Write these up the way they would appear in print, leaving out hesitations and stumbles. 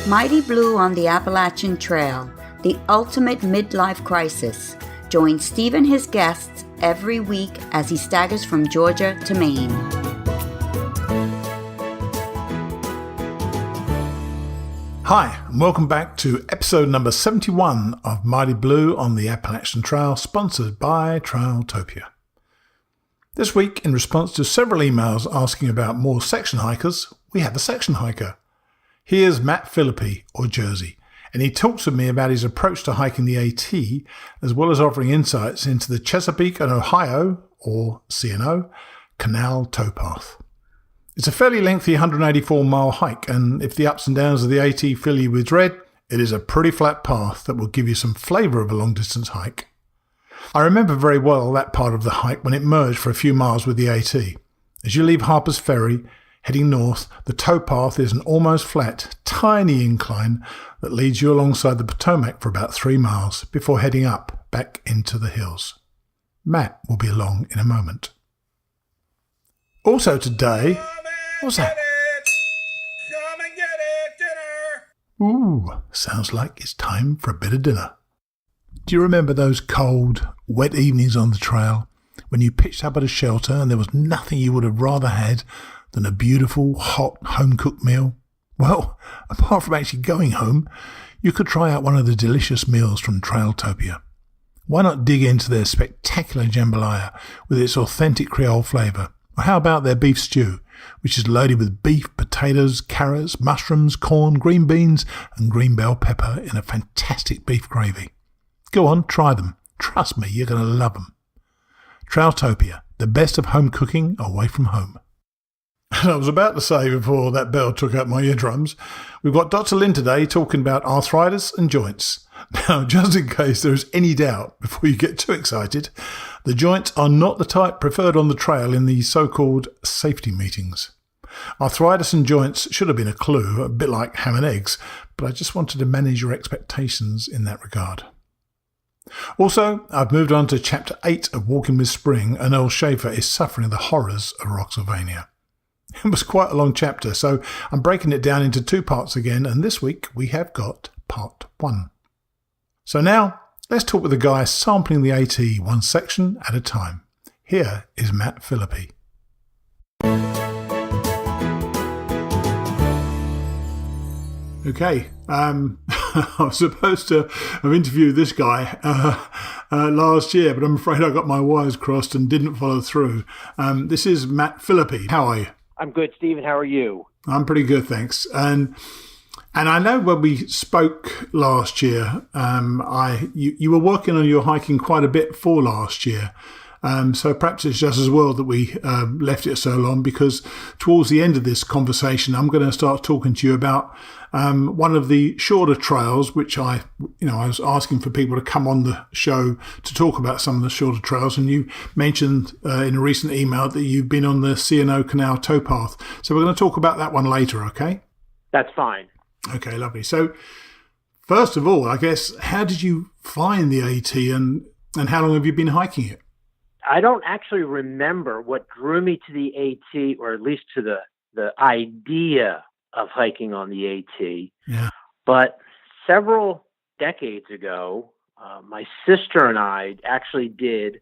Mighty Blue on the Appalachian Trail, the ultimate midlife crisis. Join Steve and his guests every week as he staggers from Georgia to Maine. Hi, and welcome back to episode number 71 of Mighty Blue on the Appalachian Trail, sponsored by Canal Towpath. This week, in response to several emails asking about more section hikers, we have a section hiker. Here's Matt Philippi, or Jersey, and he talks with me about his approach to hiking the AT, as well as offering insights into the Chesapeake and Ohio, or C&O, Canal Towpath. It's a fairly lengthy 184-mile hike, and if the ups and downs of the AT fill you with dread, it is a pretty flat path that will give you some flavour of a long-distance hike. I remember very well that part of the hike when it merged for a few miles with the AT. As you leave Harper's Ferry, heading north, the towpath is an almost flat, tiny incline that leads you alongside the Potomac for about 3 miles before heading up back into the hills. Matt will be along in a moment. Also today, what's that? Come and get it, dinner! Ooh, sounds like it's time for a bit of dinner. Do you remember those cold, wet evenings on the trail when you pitched up at a shelter and there was nothing you would have rather had than a beautiful, hot, home-cooked meal? Well, apart from actually going home, you could try out one of the delicious meals from Canal Towpath. Why not dig into their spectacular jambalaya with its authentic Creole flavour? Or how about their beef stew, which is loaded with beef, potatoes, carrots, mushrooms, corn, green beans, and green bell pepper in a fantastic beef gravy? Go on, try them. Trust me, you're going to love them. Canal Towpath, the best of home cooking away from home. And I was about to say before that bell took out my eardrums, we've got Dr Lynne today talking about arthritis and joints. Now, just in case there is any doubt before you get too excited, the joints are not the type preferred on the trail in the so-called safety meetings. Arthritis and joints should have been a clue, a bit like ham and eggs, but I just wanted to manage your expectations in that regard. Also, I've moved on to Chapter 8 of Walking with Spring, and Earl Schaefer is suffering the horrors of Roxylvania. It was quite a long chapter, so I'm breaking it down into 2 parts again, and this week we have got Part 1. So now, let's talk with the guy sampling the AT one section at a time. Here is Matt Philippi. Okay, I was supposed to have interviewed this guy last year, but I'm afraid I got my wires crossed and didn't follow through. This is Matt Philippi. How are you? I'm good, Stephen. How are you? I'm pretty good, thanks. And I know when we spoke last year, you were working on your hiking quite a bit for last year. So perhaps it's just as well that we left it so long, because towards the end of this conversation, I'm going to start talking to you about one of the shorter trails, which I was asking for people to come on the show to talk about some of the shorter trails. And you mentioned in a recent email that you've been on the C&O Canal Towpath. So we're going to talk about that one later, okay? That's fine. Okay, lovely. So first of all, I guess, how did you find the AT and how long have you been hiking it? I don't actually remember what drew me to the AT, or at least to the idea of hiking on the AT. Yeah. But several decades ago, my sister and I actually did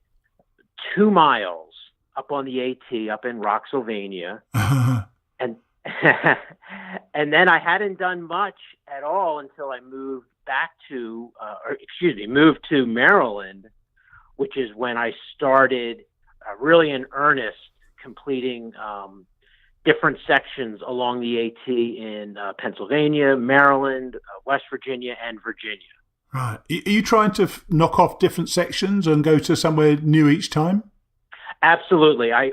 2 miles up on the AT up in Roxylvania. And and then I hadn't done much at all until I moved to Maryland, which is when I started really in earnest completing different sections along the AT in Pennsylvania, Maryland, West Virginia, and Virginia. Right. Are you trying to knock off different sections and go to somewhere new each time? Absolutely. I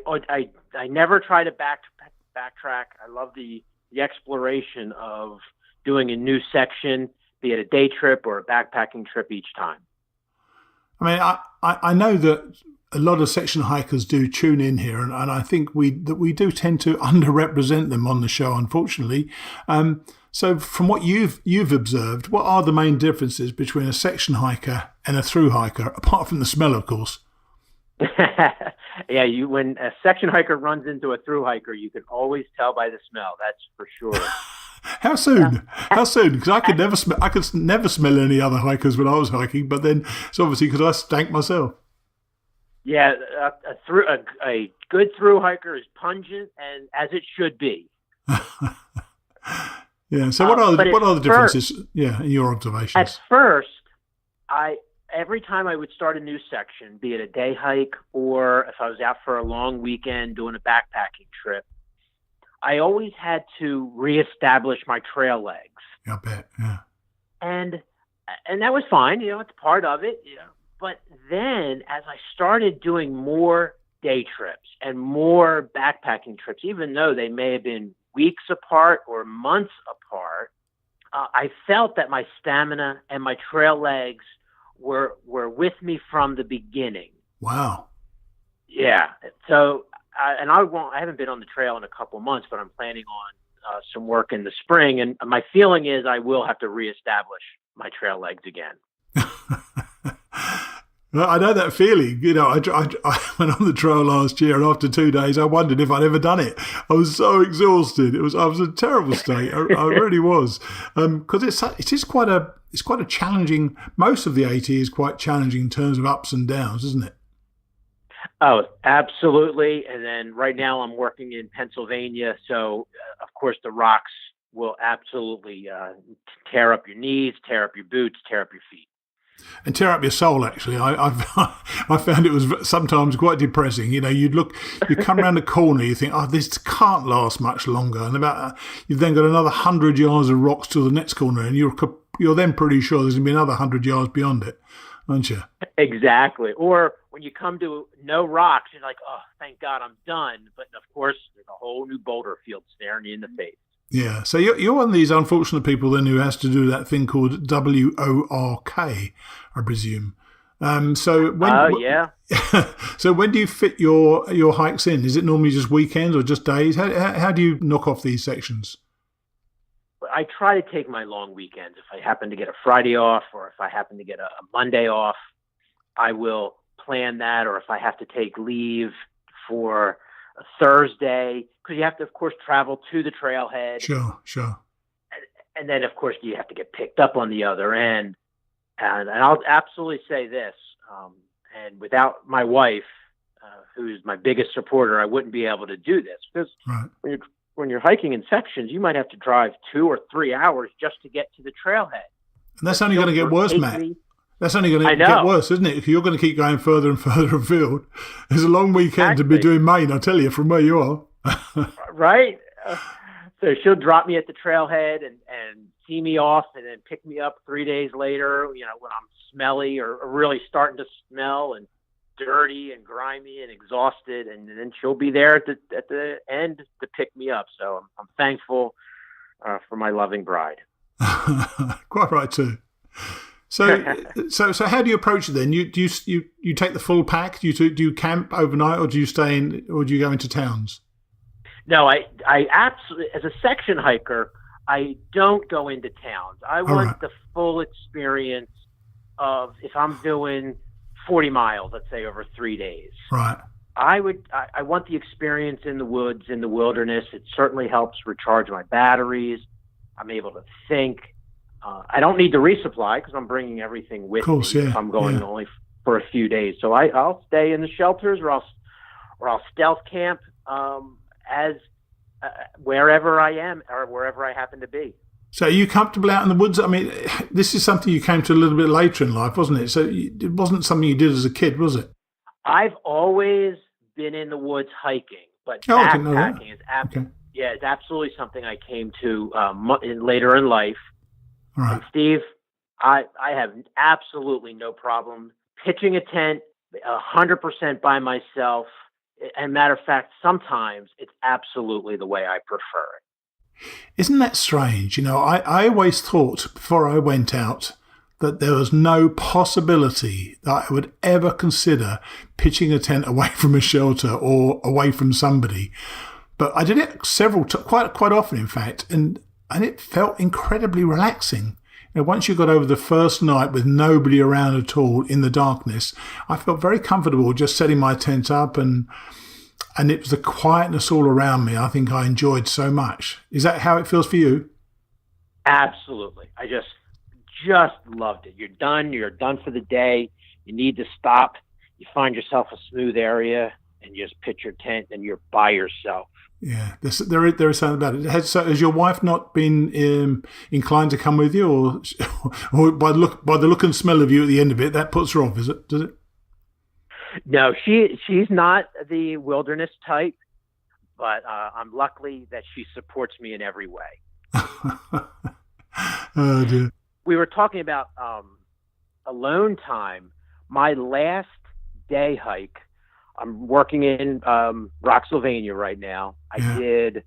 never try to backtrack. I love the exploration of doing a new section, be it a day trip or a backpacking trip each time. I mean, I know that a lot of section hikers do tune in here, and I think we do tend to underrepresent them on the show, unfortunately. So from what you've observed, what are the main differences between a section hiker and a thru hiker, apart from the smell, of course? Yeah, when a section hiker runs into a thru hiker, you can always tell by the smell. That's for sure. How soon? How soon? Because I could never smell any other hikers when I was hiking, but then it's obviously because I stank myself. Yeah, a good thru hiker is pungent, and as it should be. Yeah. So what are the differences? In your observations. At first, every time I would start a new section, be it a day hike or if I was out for a long weekend doing a backpacking trip, I always had to reestablish my trail legs. I bet. Yeah. And that was fine. It's part of it. But then as I started doing more day trips and more backpacking trips, even though they may have been weeks apart or months apart, I felt that my stamina and my trail legs were with me from the beginning. Wow. Yeah. So, I haven't been on the trail in a couple months, but I'm planning on some work in the spring. And my feeling is I will have to reestablish my trail legs again. I know that feeling. I went on the trail last year, and after 2 days, I wondered if I'd ever done it. I was so exhausted. I was in a terrible state. I really was, because it is quite a challenging. Most of the AT is quite challenging in terms of ups and downs, isn't it? Oh, absolutely. And then right now I'm working in Pennsylvania, so of course the rocks will absolutely tear up your knees, tear up your boots, tear up your feet. And tear up your soul, actually. I found it was sometimes quite depressing. You come around the corner, you think, this can't last much longer. And you've then got another 100 yards of rocks to the next corner, and you're then pretty sure there's going to be another 100 yards beyond it, aren't you? Exactly. Or when you come to no rocks, you're like, oh, thank God I'm done. But of course, there's a whole new boulder field staring you in the face. Yeah, so you're one of these unfortunate people then who has to do that thing called WORK, I presume. So when do you fit your hikes in? Is it normally just weekends or just days? How do you knock off these sections? I try to take my long weekends. If I happen to get a Friday off, or if I happen to get a Monday off, I will plan that. Or if I have to take leave for a Thursday, because you have to, of course, travel to the trailhead. Sure. And then, of course, you have to get picked up on the other end. And I'll absolutely say this, and without my wife, who's my biggest supporter, I wouldn't be able to do this. Because when you're hiking in sections, you might have to drive 2 or 3 hours just to get to the trailhead. And that's only going to get worse, Matt. That's only going to get worse, isn't it? If you're going to keep going further and further afield, there's a long weekend to be doing Maine, I tell you, from where you are. Right? So she'll drop me at the trailhead and see me off and then pick me up 3 days later, when I'm smelly or really starting to smell and dirty and grimy and exhausted. And then she'll be there at the end to pick me up. So I'm thankful for my loving bride. Quite right, too. So how do you approach it then? You take the full pack? Do you camp overnight, or do you or do you go into towns? No, I absolutely, as a section hiker, I don't go into towns. I want the full experience of, if I'm doing 40 miles, let's say, over 3 days. Right. I want the experience in the woods, in the wilderness. It certainly helps recharge my batteries. I'm able to think. I don't need to resupply because I'm bringing everything with me if I'm going only for a few days. So I'll stay in the shelters, or I'll stealth camp wherever I am or wherever I happen to be. So are you comfortable out in the woods? I mean, this is something you came to a little bit later in life, wasn't it? So it wasn't something you did as a kid, was it? I've always been in the woods hiking, but backpacking is it's absolutely something I came to later in life. Right. And Steve, I have absolutely no problem pitching a tent 100% by myself. And matter of fact, sometimes it's absolutely the way I prefer it. Isn't that strange? I always thought before I went out that there was no possibility that I would ever consider pitching a tent away from a shelter or away from somebody. But I did it quite often, in fact, and it felt incredibly relaxing. Once you got over the first night with nobody around at all in the darkness, I felt very comfortable just setting my tent up, and it was the quietness all around me I think I enjoyed so much. Is that how it feels for you? Absolutely. I just loved it. You're done for the day. You need to stop. You find yourself a smooth area and you just pitch your tent and you're by yourself. Yeah, there is something about it. Has your wife not been inclined to come with you, or by the look and smell of you at the end of it, that puts her off? Does it? No, she's not the wilderness type, but I'm lucky that she supports me in every way. Oh dear. We were talking about alone time. My last day hike. I'm working in Rocksylvania right now. I did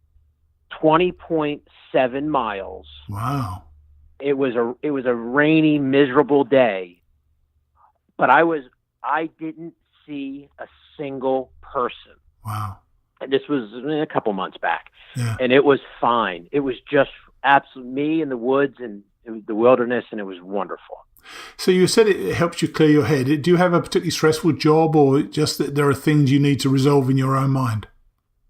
20.7 miles. Wow. It was a rainy, miserable day, but I didn't see a single person. Wow. And this was a couple months back. Yeah. And it was fine. It was just absolutely me in the woods and the wilderness, and it was wonderful. So you said it helps you clear your head. Do you have a particularly stressful job, or just that there are things you need to resolve in your own mind?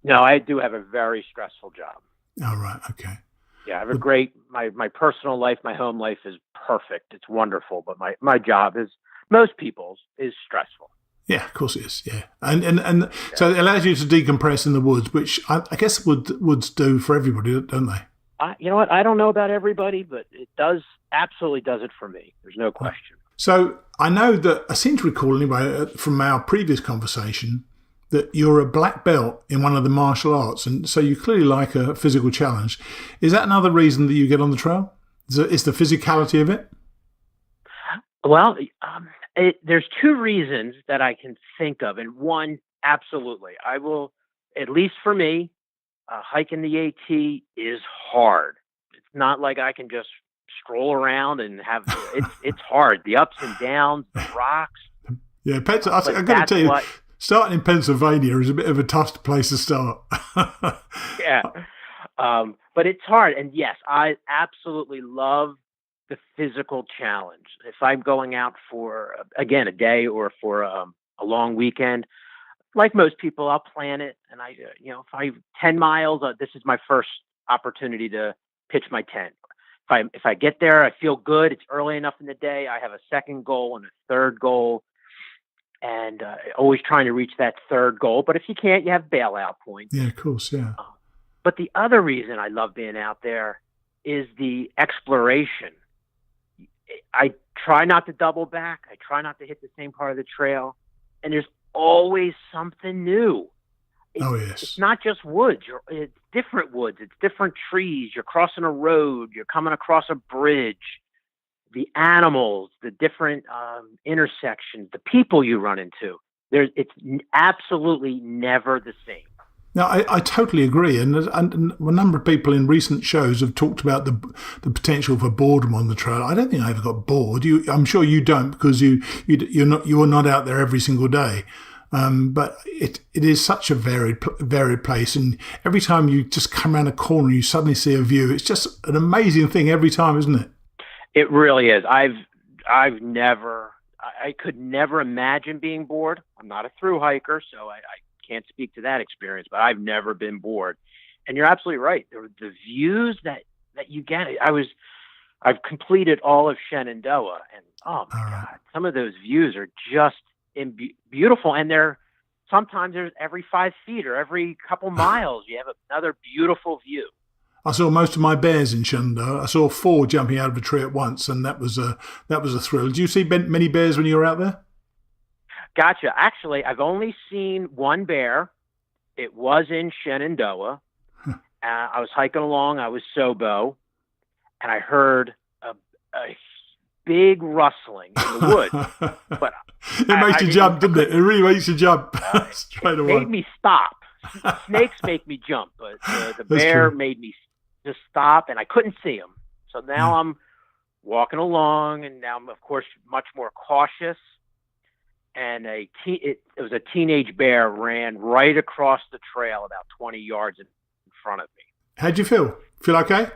No, I do have a very stressful job. Oh, right. Okay. Yeah, I have a great, my personal life, my home life is perfect. It's wonderful. But my job is, most people's, is stressful. Yeah, of course it is. Yeah. And so it allows you to decompress in the woods, which I guess woods do for everybody, don't they? You know what? I don't know about everybody, but it absolutely does it for me. There's no question. So I know that, I seem to recall anyway from our previous conversation, that you're a black belt in one of the martial arts, and so you clearly like a physical challenge. Is that another reason that you get on the trail? Is the physicality of it? Well, there's two reasons that I can think of, and one, absolutely. I will, at least for me, hiking the AT is hard. It's not like I can just stroll around and have. It's hard. The ups and downs, the rocks. Yeah, I've got to tell you, starting in Pennsylvania is a bit of a tough place to start. Yeah, but it's hard. And yes, I absolutely love the physical challenge. If I'm going out for again a day or for a long weekend. Like most people, I'll plan it, and if I 10 miles, this is my first opportunity to pitch my tent. If I get there, I feel good. It's early enough in the day. I have a second goal and a third goal, and always trying to reach that third goal. But if you can't, you have bailout points. Yeah, of course, yeah. But the other reason I love being out there is the exploration. I try not to double back. I try not to hit the same part of the trail, and there's always something new. It's not just woods. It's different woods. It's different trees. You're crossing a road. You're coming across a bridge. The animals, the different intersections, the people you run into. It's absolutely never the same. No, I totally agree. And a number of people in recent shows have talked about the potential for boredom on the trail. I don't think I ever got bored. I'm sure you don't, because you're not out there every single day. But it is such a varied place, and every time you just come around a corner, you suddenly see a view. It's just an amazing thing every time, isn't it? It really is. I could never imagine being bored. I'm not a thru hiker, so I can't speak to that experience, but I've never been bored. And you're absolutely right. The views that you get. I've completed all of Shenandoah, and oh my God, some of those views are just beautiful. And sometimes there's every 5 feet or every couple miles, you have another beautiful view. I saw most of my bears in Shenandoah. I saw 4 jumping out of a tree at once, and that was a thrill. Did you see many bears when you were out there? Gotcha. Actually, I've only seen one bear. It was in Shenandoah. I was hiking along. I was Sobo, and I heard a big rustling in the woods. But it makes you jump, doesn't it? It really makes you jump straight away. It made me stop. Snakes make me jump, but the bear made me just stop, and I couldn't see him. So now I'm walking along, and now I'm, of course, much more cautious. And it was a teenage bear ran right across the trail about 20 yards in front of me. How'd you feel? Feel okay?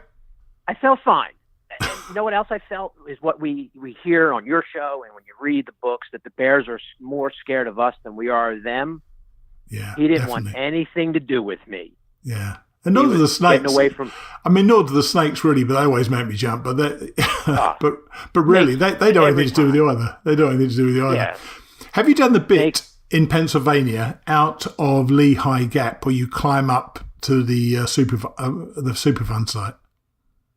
I felt fine. And you know what else I felt is what we hear on your show and when you read the books, that the bears are more scared of us than we are of them. Yeah, he didn't want anything to do with me. Yeah, And nor do the snakes. Getting away from. I mean, nor do the snakes really, but they always make me jump. But but really, they don't have anything to do with you either. They don't have anything to do with you either. Yeah. Have you done the bit in Pennsylvania out of Lehigh Gap where you climb up to the Superfund site?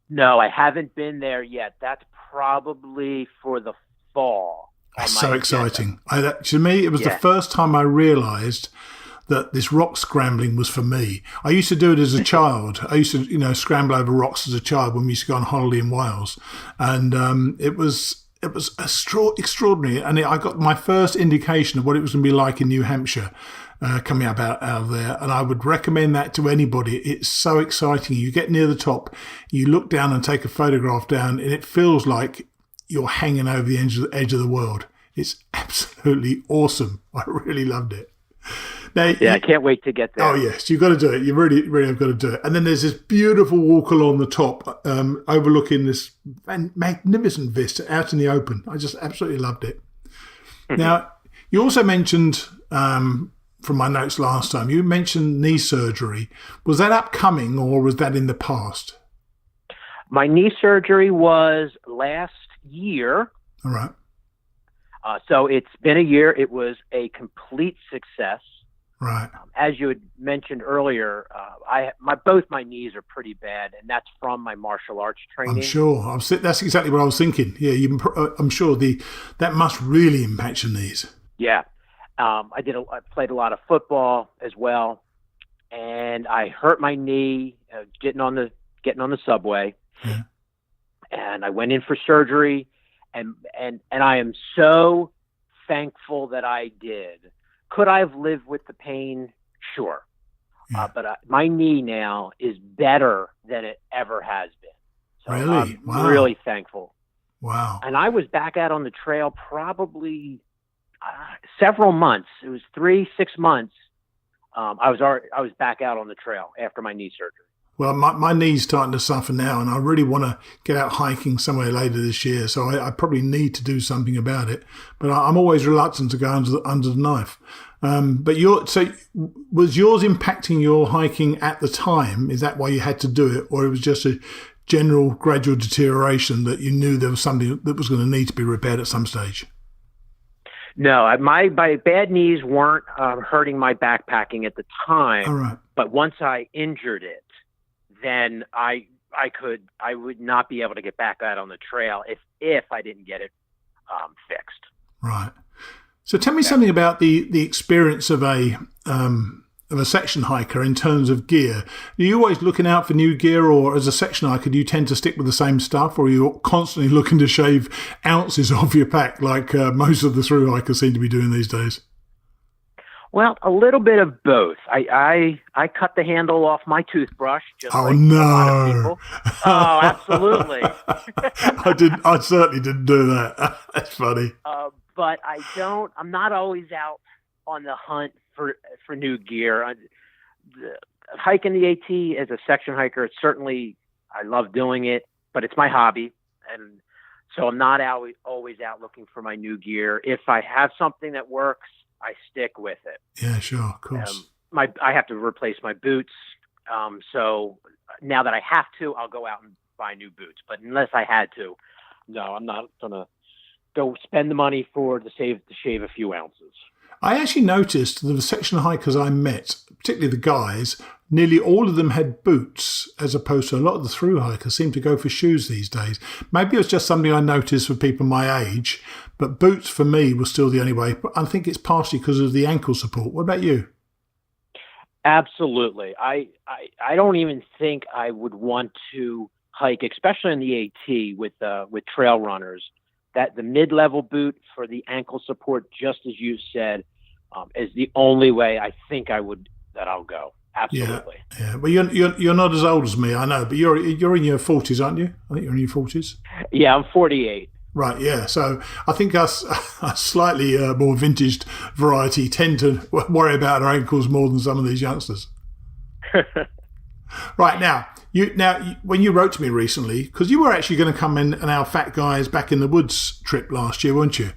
No, I haven't been there yet. That's probably for the fall. That's so exciting. To me, it was the first time I realised that this rock scrambling was for me. I used to do it as a child. I used to, scramble over rocks as a child when we used to go on holiday in Wales. And it was extraordinary. And I got my first indication of what it was going to be like in New Hampshire coming up out of there. And I would recommend that to anybody. It's so exciting. You get near the top, you look down and take a photograph down, and it feels like you're hanging over the edge of the world. It's absolutely awesome. I really loved it. Now, I can't wait to get there. Oh, yes, you've got to do it. You really, really have got to do it. And then there's this beautiful walk along the top, overlooking this magnificent vista out in the open. I just absolutely loved it. Now, you also mentioned, from my notes last time, you mentioned knee surgery. Was that upcoming or was that in the past? My knee surgery was last year. All right. So it's been a year. It was a complete success. Right. As you had mentioned earlier, both my knees are pretty bad, and that's from my martial arts training. I'm sure. That's exactly what I was thinking. Yeah, I'm sure that must really impact your knees. Yeah. I played a lot of football as well, and I hurt my knee getting on the subway. Yeah. And I went in for surgery, and I am so thankful that I did. Could I have lived with the pain? Sure. Yeah. But my knee now is better than it ever has been. So really? I'm really thankful. Wow. And I was back out on the trail probably several months. It was 3-6 months. I was back out on the trail after my knee surgery. Well, my knee's starting to suffer now, and I really want to get out hiking somewhere later this year. So I probably need to do something about it. But I'm always reluctant to go under the knife. But was yours impacting your hiking at the time? Is that why you had to do it, or it was just a general gradual deterioration that you knew there was something that was going to need to be repaired at some stage? No, my bad knees weren't hurting my backpacking at the time. All right. But once I injured it, then I would not be able to get back out on the trail if I didn't get it fixed. Right. So tell me something about the experience of a section hiker in terms of gear. Are you always looking out for new gear, or as a section hiker, do you tend to stick with the same stuff, or are you constantly looking to shave ounces off your pack like most of the thru-hikers seem to be doing these days? Well, a little bit of both. I cut the handle off my toothbrush. Just oh like no! A lot of people. Oh, absolutely. I certainly didn't do that. That's funny. But I'm not always out on the hunt for new gear. Hiking the AT as a section hiker, I love doing it, but it's my hobby, and so I'm not always out looking for my new gear. If I have something that works, I stick with it. Yeah, sure, of course. I have to replace my boots. So now that I have to, I'll go out and buy new boots. But unless I had to, no, I'm not going to go spend the money to shave a few ounces. I actually noticed the section hikers I met, particularly the guys, nearly all of them had boots, as opposed to a lot of the thru-hikers seem to go for shoes these days. Maybe it was just something I noticed for people my age, but boots for me was still the only way. But I think it's partially because of the ankle support. What about you? Absolutely. I don't even think I would want to hike, especially in the AT with trail runners, that the mid-level boot for the ankle support, just as you said, is the only way I think I'll go. Absolutely. Yeah. Well, you're not as old as me, I know, but you're in your 40s, aren't you? I think you're in your 40s. Yeah, I'm 48. Right, yeah. So I think us slightly more vintaged variety tend to worry about our ankles more than some of these youngsters. Right, now, when you wrote to me recently, because you were actually going to come in on our Fat Guys Back in the Woods trip last year, weren't you?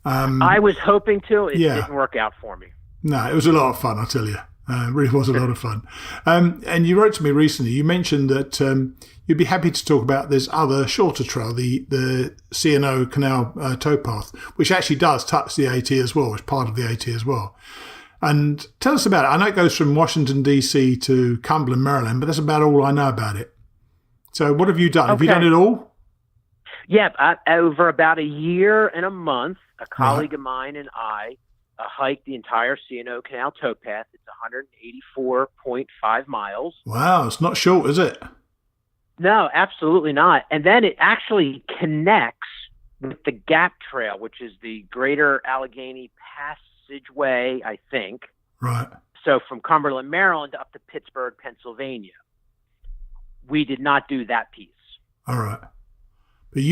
I was hoping to. It didn't work out for me. No, it was a lot of fun, I tell you. It really was a lot of fun. And you wrote to me recently, you mentioned that you'd be happy to talk about this other shorter trail, the C&O Canal Towpath, which actually does touch the AT as well, it's part of the AT as well. And tell us about it. I know it goes from Washington, D.C. to Cumberland, Maryland, but that's about all I know about it. So what have you done? Okay. Have you done it all? Yeah, over about a year and a month, a colleague of mine and I hiked the entire C&O Canal Towpath. It's 184.5 miles. Wow, it's not short, is it? No, absolutely not. And then it actually connects with the Gap Trail, which is the Greater Allegheny Passageway, I think. Right. So from Cumberland, Maryland up to Pittsburgh, Pennsylvania. We did not do that piece. All right. But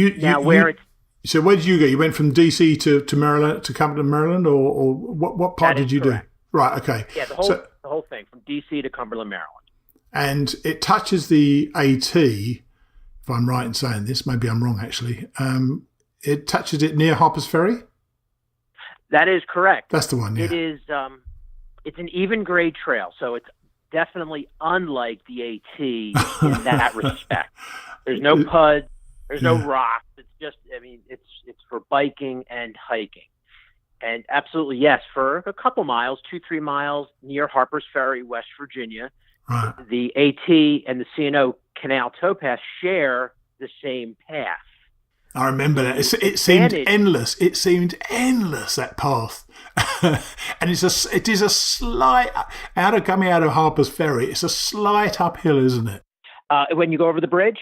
so where did you go? You went from DC to Maryland, to Cumberland, Maryland, or what part did you correct. Do? Right, okay. Yeah, the whole thing from DC to Cumberland, Maryland. And it touches the AT, if I'm right in saying this, maybe I'm wrong actually. It touches it near Harper's Ferry? That is correct. That's the one, yeah. It is, it's an even grade trail, so it's definitely unlike the AT in that respect. There's no PUD, there's no rocks. It's just, it's for biking and hiking. And absolutely, yes, for a couple miles, 2-3 miles near Harper's Ferry, West Virginia, right. The AT and the C&O Canal Towpath share the same path. I remember that. It seemed endless. It seemed endless, that path. And it is a slight, coming out of Harper's Ferry, it's a slight uphill, isn't it? When you go over the bridge?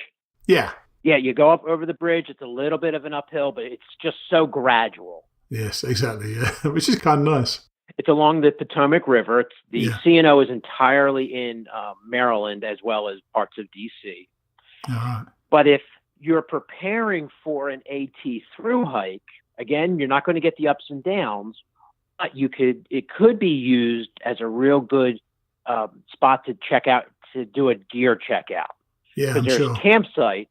Yeah. Yeah, you go up over the bridge. It's a little bit of an uphill, but it's just so gradual. Yes, exactly. Yeah, which is kind of nice. It's along the Potomac River. The C&O is entirely in Maryland as well as parts of D.C. All right. But if you're preparing for an AT through hike, again, you're not going to get the ups and downs, but it could be used as a real good spot to check out, to do a gear checkout. Yeah, because there's campsites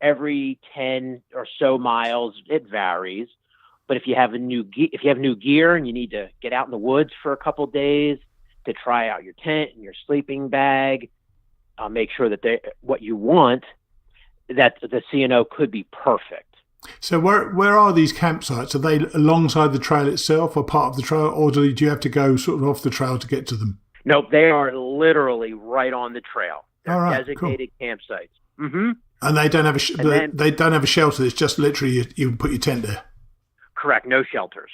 every 10 or so miles. It varies. But if you have new gear and you need to get out in the woods for a couple days to try out your tent and your sleeping bag, make sure that what you want, that the C&O could be perfect. So where are these campsites? Are they alongside the trail itself or part of the trail, or do you have to go sort of off the trail to get to them? Nope, they are literally right on the trail. They're designated campsites. Mm-hmm. And they don't have they don't have a shelter. It's just literally you put your tent there. Correct. No shelters.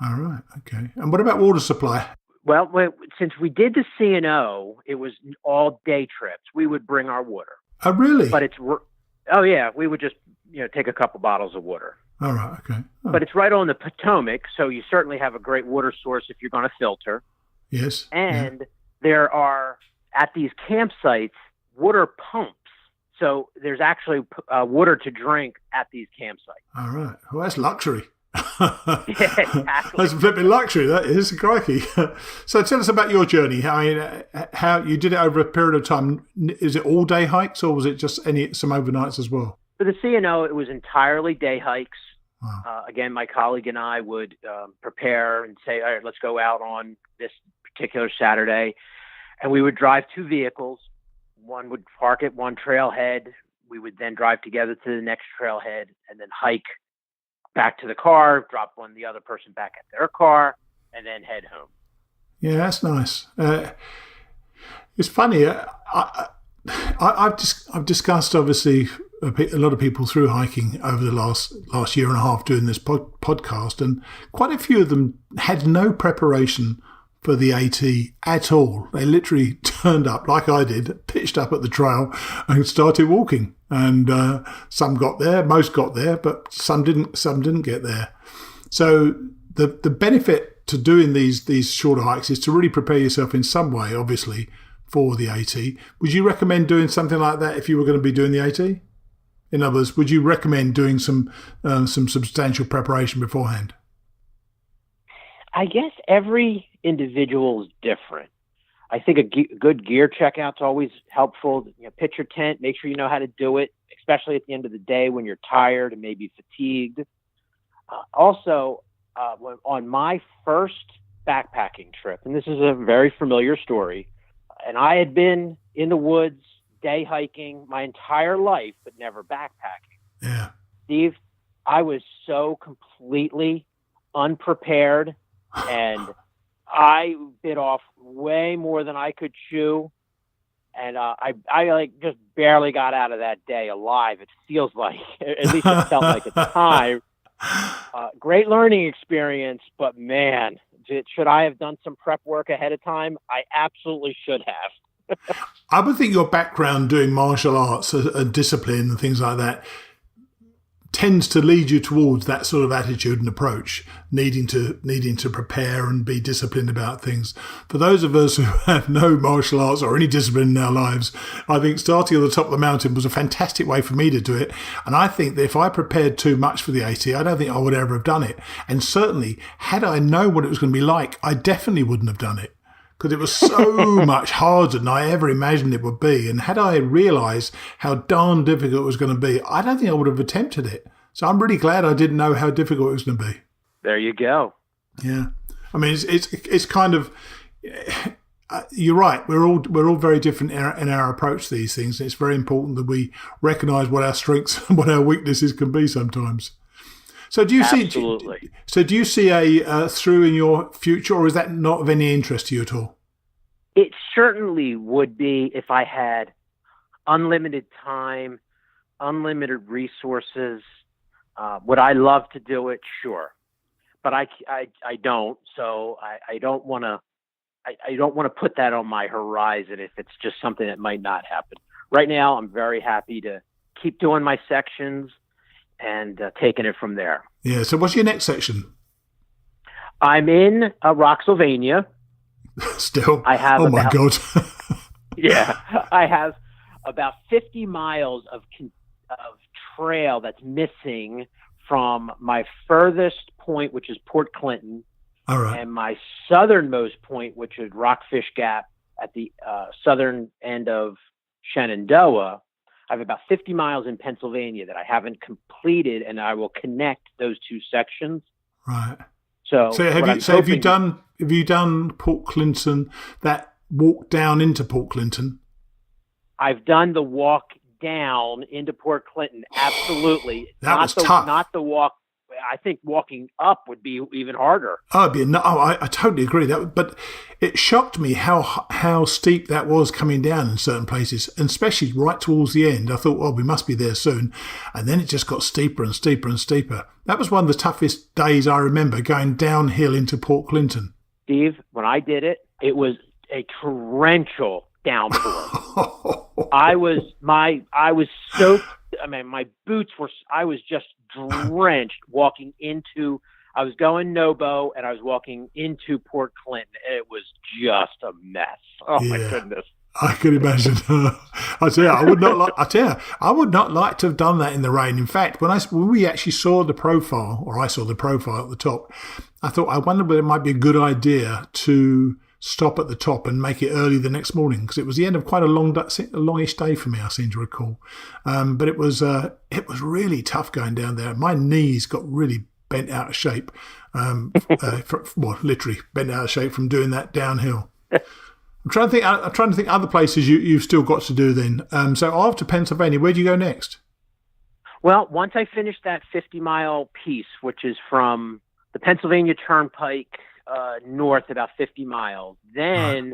All right. Okay. And what about water supply? Well, since we did the C&O, it was all day trips. We would bring our water. Oh, really? But we would just take a couple bottles of water. All right. Okay. Oh. But it's right on the Potomac, so you certainly have a great water source if you're going to filter. Yes. And there are, at these campsites, water pumps. So there's actually water to drink at these campsites. All right. Well, that's luxury. Yeah, exactly. That's flipping luxury, that is. Crikey. So tell us about your journey. How you did it over a period of time. Is it all day hikes or was it just some overnights as well? For the C&O, it was entirely day hikes. Wow. Again, my colleague and I would prepare and say, all right, let's go out on this particular Saturday. And we would drive two vehicles. One would park at one trailhead. We would then drive together to the next trailhead and then hike back to the car, drop the other person back at their car, and then head home. Yeah, that's nice. It's funny. I've discussed, obviously, a lot of people through hiking over the last year and a half doing this podcast, and quite a few of them had no preparation for the AT at all. They literally turned up like I did, pitched up at the trail and started walking. And some got there, most got there, but some didn't get there. So the benefit to doing these shorter hikes is to really prepare yourself in some way, obviously, for the AT. Would you recommend doing something like that if you were going to be doing the AT? In other words, would you recommend doing some substantial preparation beforehand? I guess every individual is different. I think a good gear checkout's always helpful. Pitch your tent, make sure you know how to do it, especially at the end of the day when you're tired and maybe fatigued. Also, on my first backpacking trip, and this is a very familiar story. And I had been in the woods, day hiking my entire life, but never backpacking. Yeah. Steve, I was so completely unprepared, and I bit off way more than I could chew. And I like just barely got out of that day alive. It feels like, at least it felt like at the time. Great learning experience, but man, should I have done some prep work ahead of time? I absolutely should have. I would think your background doing martial arts and discipline and things like that tends to lead you towards that sort of attitude and approach, needing to prepare and be disciplined about things. For those of us who have no martial arts or any discipline in our lives, I think starting at the top of the mountain was a fantastic way for me to do it. And I think that if I prepared too much for the AT, I don't think I would ever have done it. And certainly, had I known what it was going to be like, I definitely wouldn't have done it, because it was so much harder than I ever imagined it would be. And had I realised how darn difficult it was going to be, I don't think I would have attempted it. So I'm really glad I didn't know how difficult it was going to be. There you go. Yeah, I mean, it's kind of, you're right. We're all very different in our approach to these things. It's very important that we recognise what our strengths and what our weaknesses can be sometimes. So do you Absolutely. do you see a through in your future, or is that not of any interest to you at all? It certainly would be if I had unlimited time, unlimited resources. Would I love to do it? Sure, but I don't. So I don't want to. I don't want to put that on my horizon if it's just something that might not happen. Right now, I'm very happy to keep doing my sections and taking it from there. Yeah. So what's your next section? I'm in Roxylvania. Still? I have my God. Yeah. I have about 50 miles of trail that's missing from my furthest point, which is Port Clinton. All right. And my southernmost point, which is Rockfish Gap at the southern end of Shenandoah. I have about 50 miles in Pennsylvania that I haven't completed, and I will connect those two sections. Right. So have you done Port Clinton, that walk down into Port Clinton? I've done the walk down into Port Clinton. Absolutely. That was tough. Not the walk. I think walking up would be even harder. I totally agree. But it shocked me how steep that was coming down in certain places, and especially right towards the end. I thought, well, we must be there soon. And then it just got steeper and steeper and steeper. That was one of the toughest days I remember, going downhill into Port Clinton. Steve, when I did it, it was a torrential downpour. I was soaked. I mean, my boots were, I was just drenched walking into, I was going Nobo and I was walking into Port Clinton. And it was just a mess. Oh my goodness. I could imagine. I tell you, I would not like to have done that in the rain. In fact, when we actually saw the profile, or I saw the profile at the top, I thought, I wonder whether it might be a good idea to stop at the top and make it early the next morning, because it was the end of quite a longish day for me, I seem to recall. But it was really tough going down there. My knees got really bent out of shape, literally bent out of shape from doing that downhill. I'm trying to think other places you've still got to do then. So after Pennsylvania, where do you go next? Well, once I finish that 50-mile piece, which is from the Pennsylvania Turnpike north about 50 miles. Then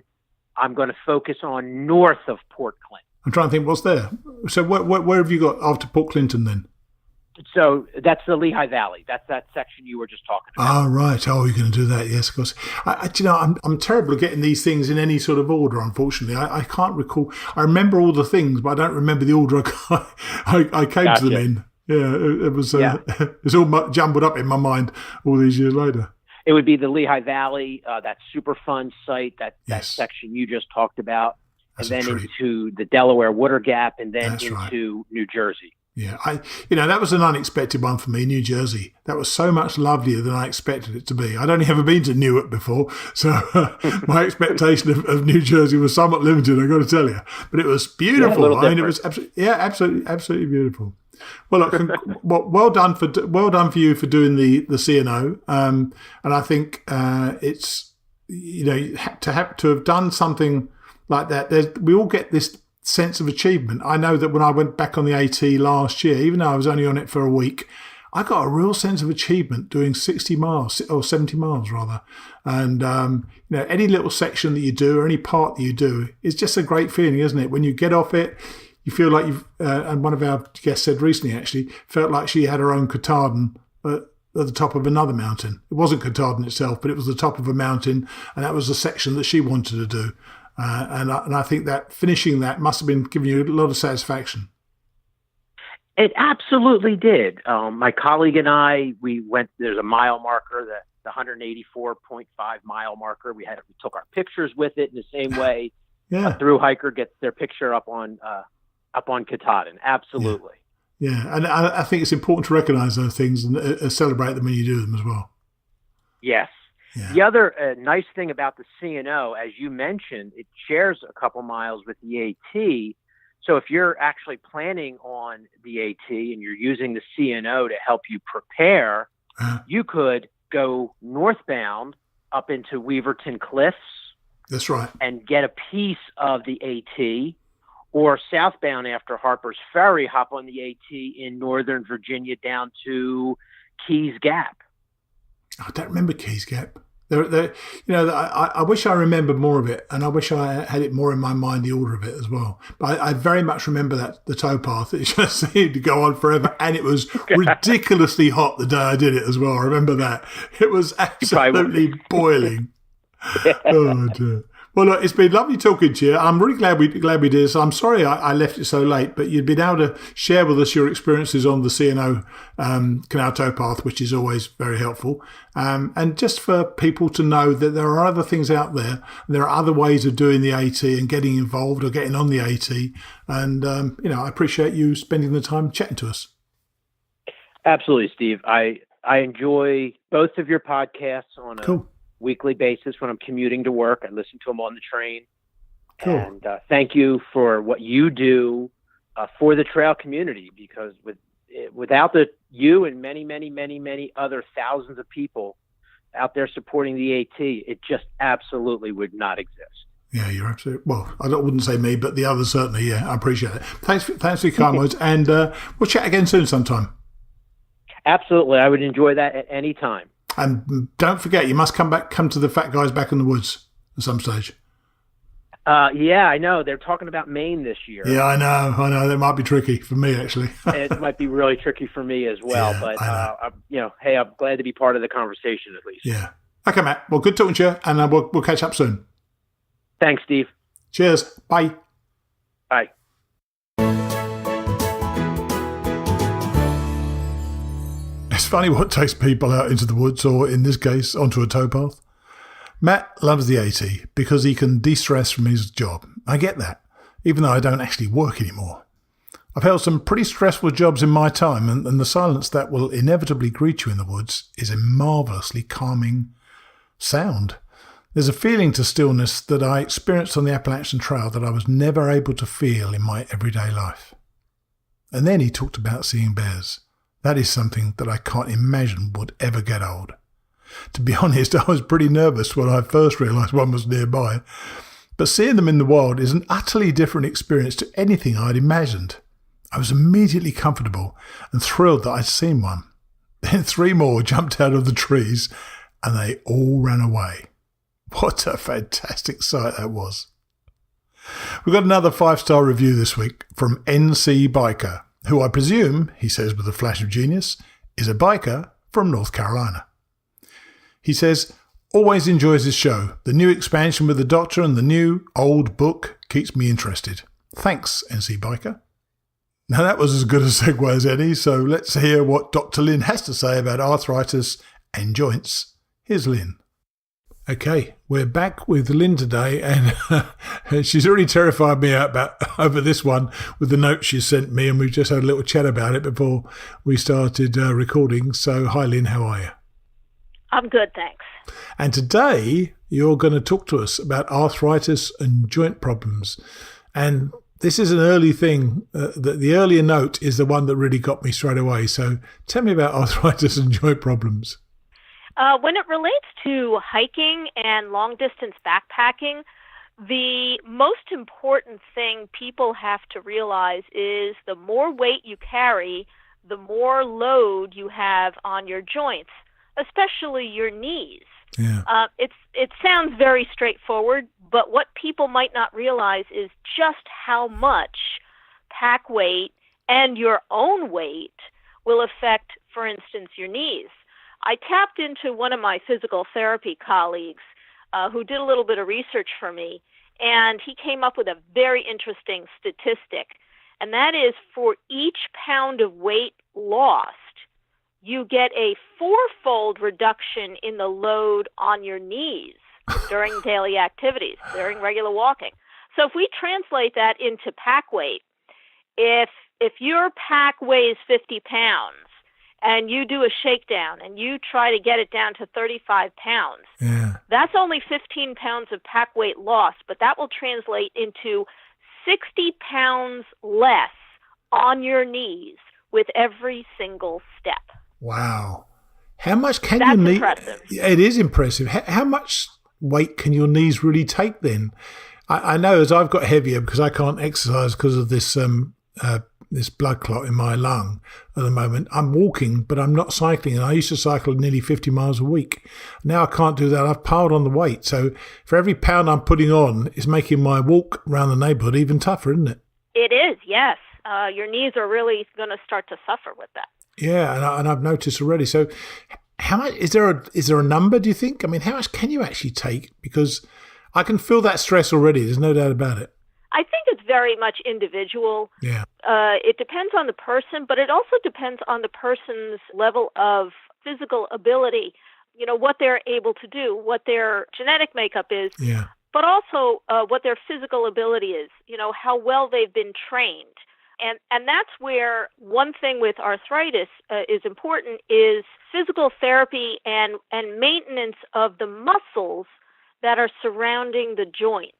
I'm going to focus on north of Port Clinton. I'm trying to think what's there. So where have you got after Port Clinton then? So that's the Lehigh Valley. That's that section you were just talking about. Oh, right. Oh, you're going to do that. Yes, of course. I'm terrible at getting these things in any sort of order, unfortunately. I can't recall. I remember all the things, but I don't remember the order I came to them in. Yeah, it was. It's all jumbled up in my mind all these years later. It would be the Lehigh Valley, that Superfund site, that section you just talked about, and then into the Delaware Water Gap, and then into New Jersey. Yeah, that was an unexpected one for me, New Jersey. That was so much lovelier than I expected it to be. I'd only ever been to Newark before, so my expectation of New Jersey was somewhat limited, I've got to tell you. But it was beautiful. It was absolutely beautiful. Well, look, well done for you for doing the C&O, and I think it's to have done something like that, we all get this sense of achievement. I know that when I went back on the AT last year, even though I was only on it for a week, I got a real sense of achievement doing 60 miles or 70 miles rather. And, any little section that you do or any part that you do is just a great feeling, isn't it? When you get off it, you feel like and one of our guests said recently, actually, felt like she had her own Katahdin at the top of another mountain. It wasn't Katahdin itself, but it was the top of a mountain, and that was the section that she wanted to do. And I think that finishing that must have been giving you a lot of satisfaction. It absolutely did. My colleague and I, we went, there's a mile marker, the 184.5 mile marker. We took our pictures with it in the same way. Yeah. A thru-hiker gets their picture up on Katahdin. Absolutely. Yeah. And I think it's important to recognize those things and celebrate them when you do them as well. Yes. Yeah. The other nice thing about the C&O, as you mentioned, it shares a couple miles with the AT. So if you're actually planning on the AT and you're using the C&O to help you prepare, you could go northbound up into Weaverton Cliffs. That's right. And get a piece of the AT, or southbound after Harper's Ferry, hop on the AT in Northern Virginia down to Keys Gap. I don't remember Keys Gap. I wish I remembered more of it, and I wish I had it more in my mind, the order of it as well. But I very much remember the towpath. It just seemed to go on forever, and it was ridiculously hot the day I did it as well. I remember that. It was absolutely boiling. Oh dear. Well, look, it's been lovely talking to you. I'm really glad we did this. I'm sorry I left it so late, but you've been able to share with us your experiences on the C&O Canal Towpath, which is always very helpful. And just for people to know that there are other things out there, and there are other ways of doing the AT and getting involved or getting on the AT. And, I appreciate you spending the time chatting to us. Absolutely, Steve. I enjoy both of your podcasts on a weekly basis when I'm commuting to work. I listen to them on the train. Cool. And thank you for what you do for the trail community, because without you and many, many, many, many other thousands of people out there supporting the AT, it just absolutely would not exist. Yeah, you're absolutely, well, I wouldn't say me, but the others certainly, yeah, I appreciate it. Thanks for your kind words, and we'll chat again soon sometime. Absolutely. I would enjoy that at any time. And don't forget, you must come to the Fat Guys Back in the Woods at some stage. Yeah, I know. They're talking about Maine this year. Yeah, I know. That might be tricky for me, actually. It might be really tricky for me as well. Yeah, but, hey, I'm glad to be part of the conversation at least. Yeah. Okay, Matt. Well, good talking to you, and we'll catch up soon. Thanks, Steve. Cheers. Bye. Bye. It's funny what takes people out into the woods, or in this case, onto a towpath. Matt loves the AT because he can de-stress from his job. I get that, even though I don't actually work anymore. I've held some pretty stressful jobs in my time, and the silence that will inevitably greet you in the woods is a marvellously calming sound. There's a feeling to stillness that I experienced on the Appalachian Trail that I was never able to feel in my everyday life. And then he talked about seeing bears. That is something that I can't imagine would ever get old. To be honest, I was pretty nervous when I first realised one was nearby. But seeing them in the wild is an utterly different experience to anything I'd imagined. I was immediately comfortable and thrilled that I'd seen one. Then 3 more jumped out of the trees and they all ran away. What a fantastic sight that was. We've got another 5-star review this week from NC Biker, who I presume, he says with a flash of genius, is a biker from North Carolina. He says, always enjoys his show. The new expansion with the Doctor and the new old book keeps me interested. Thanks, NC Biker. Now that was as good a segue as any, so let's hear what Dr Lynne has to say about arthritis and joints. Here's Lynne. Okay, we're back with Lynne today, and she's already terrified me out over this one with the note she sent me, and we've just had a little chat about it before we started recording. So, hi Lynne, how are you? I'm good, thanks. And today you're going to talk to us about arthritis and joint problems. And this is an early thing. The earlier note is the one that really got me straight away. So tell me about arthritis and joint problems. When it relates to hiking and long-distance backpacking, the most important thing people have to realize is the more weight you carry, the more load you have on your joints, especially your knees. Yeah. It sounds very straightforward, but what people might not realize is just how much pack weight and your own weight will affect, for instance, your knees. I tapped into one of my physical therapy colleagues who did a little bit of research for me, and he came up with a very interesting statistic, and that is for each pound of weight lost, you get a 4-fold reduction in the load on your knees during daily activities, during regular walking. So if we translate that into pack weight, if your pack weighs 50 pounds and you do a shakedown and you try to get it down to 35 pounds, that's only 15 pounds of pack weight lost, but that will translate into 60 pounds less on your knees with every single step. Wow. How much can That's your knee... impressive. It is impressive. How much weight can your knees really take then? I know as I've got heavier because I can't exercise because of this this blood clot in my lung at the moment. I'm walking, but I'm not cycling. And I used to cycle nearly 50 miles a week. Now I can't do that. I've piled on the weight. So for every pound I'm putting on, it's making my walk around the neighborhood even tougher, isn't it? It is, yes. Your knees are really going to start to suffer with that. Yeah, and I've noticed already. So how much, is there a number, do you think? I mean, how much can you actually take? Because I can feel that stress already. There's no doubt about it. I think it's very much individual. Yeah. It depends on the person, but it also depends on the person's level of physical ability, what they're able to do, what their genetic makeup is, but also what their physical ability is, how well they've been trained. And that's where one thing with arthritis is important is physical therapy and maintenance of the muscles that are surrounding the joints.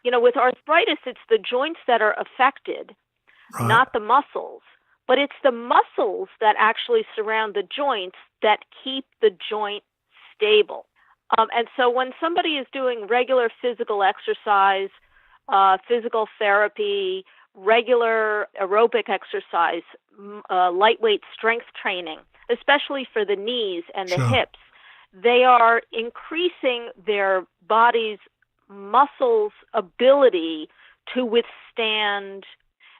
With arthritis, it's the joints that are affected, not the muscles. But it's the muscles that actually surround the joints that keep the joint stable. And so when somebody is doing regular physical exercise, physical therapy, regular aerobic exercise, lightweight strength training, especially for the knees and the hips, they are increasing their body's muscles' ability to withstand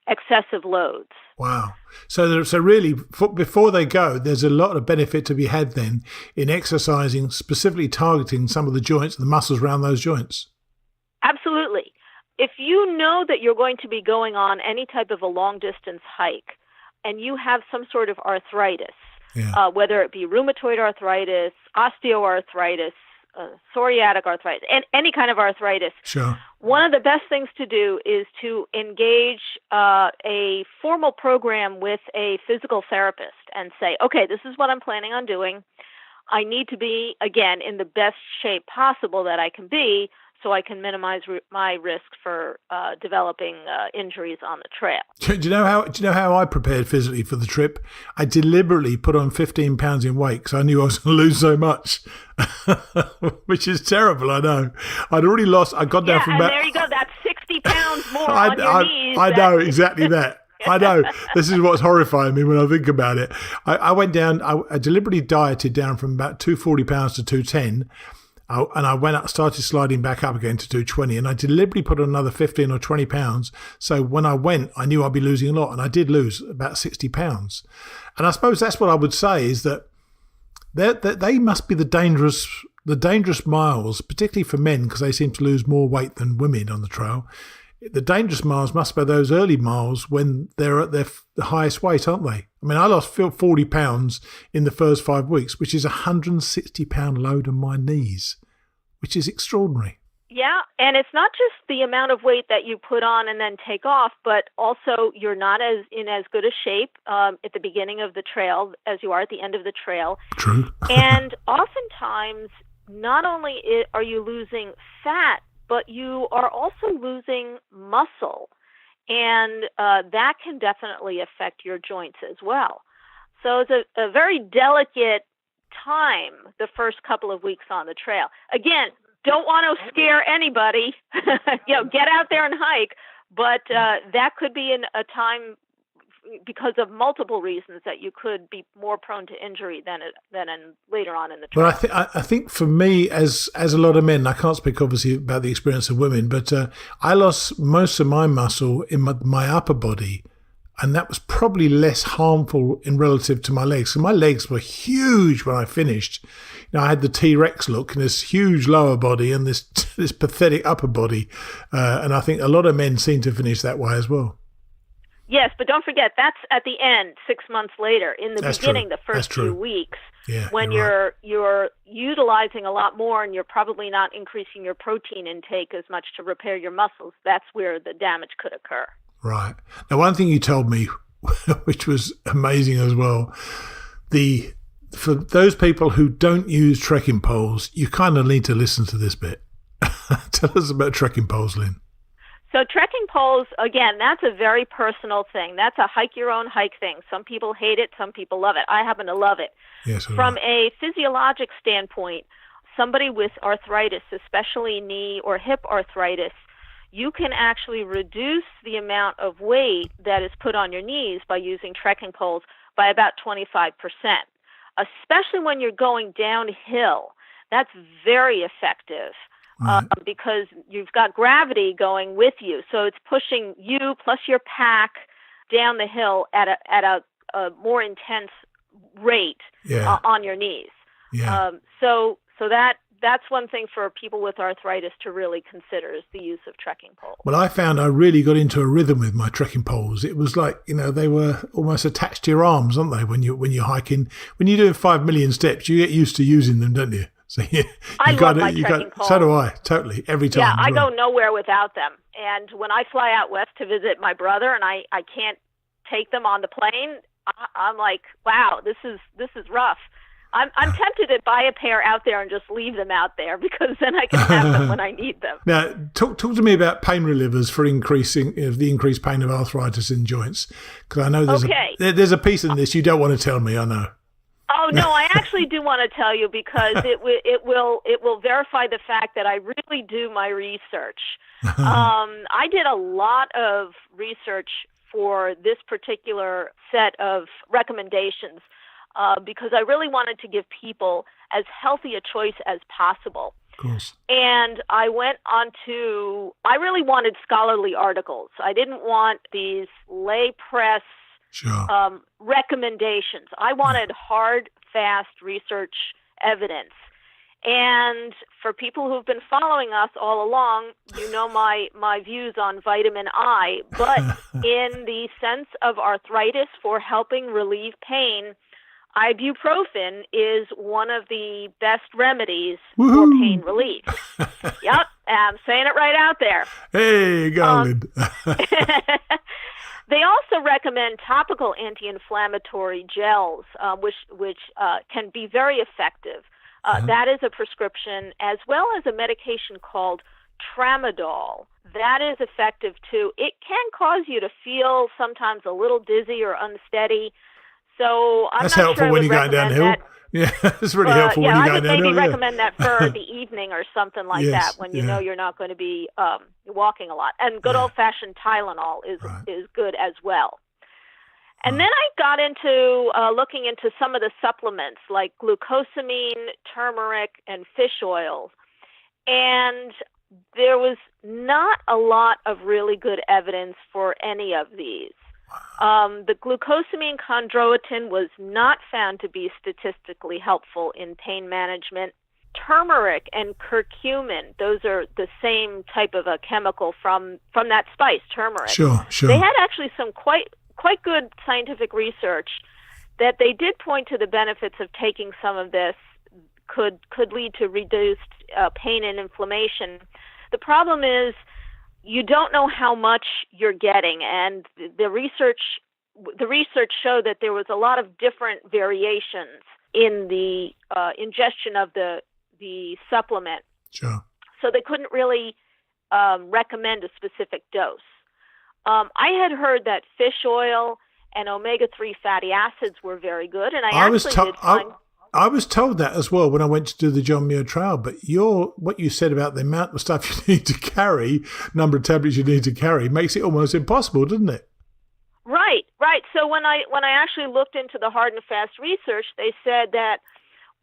excessive loads. Wow. So really, before they go, there's a lot of benefit to be had then in exercising, specifically targeting some of the joints, the muscles around those joints. Absolutely. If you know that you're going to be going on any type of a long-distance hike and you have some sort of arthritis, whether it be rheumatoid arthritis, osteoarthritis, psoriatic arthritis, and any kind of arthritis, one of the best things to do is to engage a formal program with a physical therapist and say, okay, this is what I'm planning on doing. I need to be, again, in the best shape possible that I can be so I can minimize my risk for developing injuries on the trail. Do you know how I prepared physically for the trip? I deliberately put on 15 pounds in weight because I knew I was going to lose so much, which is terrible. I know. I'd already lost. I got down from about. There you go. That's 60 pounds more on your knees. I know exactly that. I know. This is what's horrifying me when I think about it. I went down. I deliberately dieted down from about 240 pounds to 210. And I went up, started sliding back up again to 220, and I deliberately put on another 15 or 20 pounds. So when I went, I knew I'd be losing a lot, and I did lose about 60 pounds. And I suppose that's what I would say is that they must be the dangerous miles, particularly for men, because they seem to lose more weight than women on the trail. The dangerous miles must be those early miles when they're at their highest weight, aren't they? I mean, I lost 40 pounds in the first 5 weeks, which is a 160-pound load on my knees, which is extraordinary. Yeah, and it's not just the amount of weight that you put on and then take off, but also you're not in as good a shape at the beginning of the trail as you are at the end of the trail. True. And oftentimes, not only are you losing fat, but you are also losing muscle, and that can definitely affect your joints as well. So it's a very delicate time the first couple of weeks on the trail. Again, don't want to scare anybody, get out there and hike, but that could be a time because of multiple reasons that you could be more prone to injury than later on in the trail. Well, I think for me, as a lot of men, I can't speak obviously about the experience of women, but I lost most of my muscle in my upper body, and that was probably less harmful in relative to my legs. So my legs were huge when I finished. I had the T-Rex look and this huge lower body and this pathetic upper body, and I think a lot of men seem to finish that way as well. Yes, but don't forget, that's at the end, 6 months later. In the beginning, true. The first few weeks, when you're you're utilizing a lot more and you're probably not increasing your protein intake as much to repair your muscles, that's where the damage could occur. Right. Now, one thing you told me, which was amazing as well, for those people who don't use trekking poles, you kind of need to listen to this bit. Tell us about trekking poles, Lynne. So trekking poles, again, that's a very personal thing. That's a hike your own hike thing. Some people hate it, some people love it. I happen to love it. Yes, From a physiologic standpoint, somebody with arthritis, especially knee or hip arthritis, you can actually reduce the amount of weight that is put on your knees by using trekking poles by about 25%, especially when you're going downhill. That's very effective. Right. Because you've got gravity going with you. So it's pushing you plus your pack down the hill at a more intense rate on your knees. Yeah. So that's one thing for people with arthritis to really consider is the use of trekking poles. Well, I found I really got into a rhythm with my trekking poles. It was like, they were almost attached to your arms, aren't they? When you're hiking, when you're doing 5 million steps, you get used to using them, don't you? So I love my trekking poles. So do I, totally, every time. Yeah, I go nowhere without them. And when I fly out west to visit my brother and I can't take them on the plane, I'm like, wow, this is rough. I'm tempted to buy a pair out there and just leave them out there because then I can have them when I need them. Now, talk to me about pain relievers for increasing the increased pain of arthritis in joints. Because I know there's a piece in this you don't want to tell me, I know. Oh no, I actually do want to tell you because it will verify the fact that I really do my research. I did a lot of research for this particular set of recommendations because I really wanted to give people as healthy a choice as possible. Of course. And I really wanted scholarly articles. I didn't want these lay press recommendations. I wanted hard, fast research evidence. And for people who've been following us all along, you know my views on vitamin I. But in the sense of arthritis for helping relieve pain, ibuprofen is one of the best remedies for pain relief. Yep, I'm saying it right out there. Hey, Garland. They also recommend topical anti-inflammatory gels, which can be very effective. That is a prescription, as well as a medication called tramadol. That is effective too. It can cause you to feel sometimes a little dizzy or unsteady. So that's helpful when you're going downhill. Yeah, it's really helpful when you're going downhill. I would maybe recommend that for the evening or something like that when you know you're not going to be walking a lot. And good old-fashioned Tylenol is good as well. And then I got into looking into some of the supplements like glucosamine, turmeric, and fish oil. And there was not a lot of really good evidence for any of these. The glucosamine chondroitin was not found to be statistically helpful in pain management. Turmeric and curcumin, those are the same type of a chemical from that spice, turmeric. Sure. They had actually some quite good scientific research that they did point to the benefits of taking some of this could lead to reduced pain and inflammation. The problem is you don't know how much you're getting, and the research showed that there was a lot of different variations in the ingestion of the supplement. Sure. So they couldn't really recommend a specific dose. I had heard that fish oil and omega-3 fatty acids were very good, and I I was told that as well when I went to do the John Muir Trail, but what you said about the amount of stuff you need to carry, number of tablets you need to carry, makes it almost impossible, doesn't it? Right. So when I actually looked into the hard and fast research, they said that